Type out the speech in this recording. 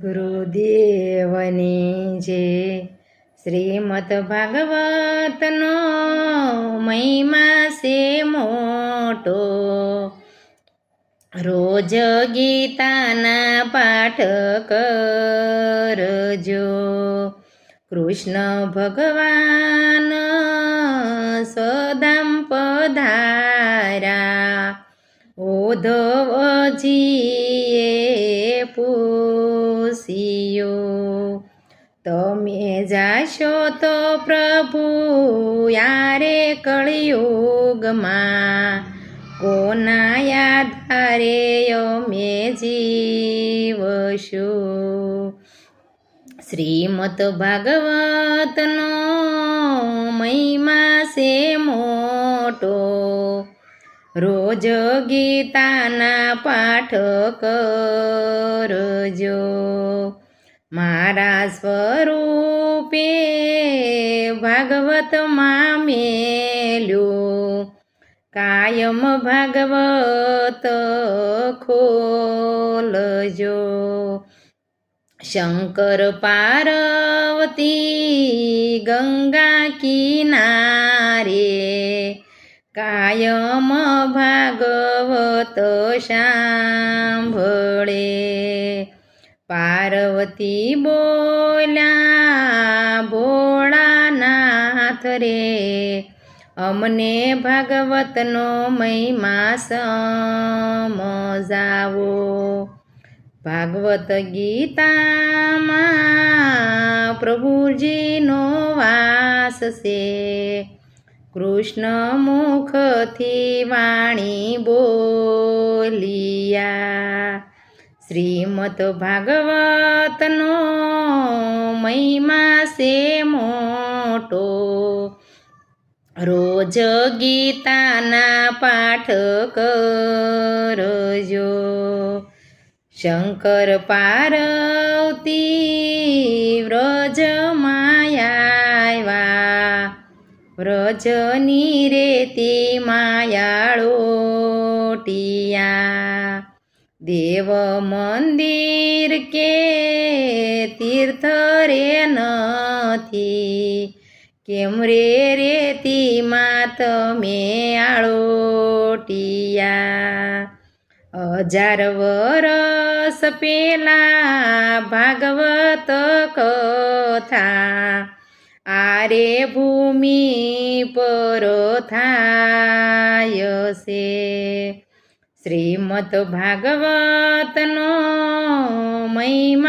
ગુરુદેવની જે શ્રીમદ ભાગવતનો મહિમા છે મોટો, રોજ ગીતાના પાઠ કરજો. કૃષ્ણ ભગવાન સદામ પધાર્યા, ઉદ્ધવજીએ પૂછ્યું, તમે જાશો તો પ્રભુ યારે કળિયુગમાં, કોના આધારે અમે જીવશું. શ્રીમદ ભાગવતનો મહિમા છે મોટો, રોજ ગીતાના પાઠ કરજો. મારા સ્વરૂપે ભાગવતમાં મેલ્યું, કાયમ ભાગવત ખોલજો. શંકર પાર્વતી ગંગા કિનારે, કાયમ ભાગવત સાંભળે. પાર્વતી બોલ્યા, ભોળાનાથ રે, અમને ભાગવતનો મહિમા સમજાવો. ભાગવત ગીતામાં પ્રભુજીનો વાસ છે, કૃષ્ણ મુખથી વાણી બોલિયા. શ્રીમદ ભાગવતનો મહિમા છે મોટો, રોજ ગીતાના પાઠ કરજો. શંકર પાર્વતી વ્રજમાં આવ્યા, વ્રજની રેતી માયાળોટિયા. દેવ મંદિર કે તીર્થ રે નથી, કેમ રે રેતીમાં તમે આળોટિયા. 1000 વરસ પેલા ભાગવત કથા, આરે ભૂમિ પર થાય છે. શ્રીમદ ભાગવતનો મહિમા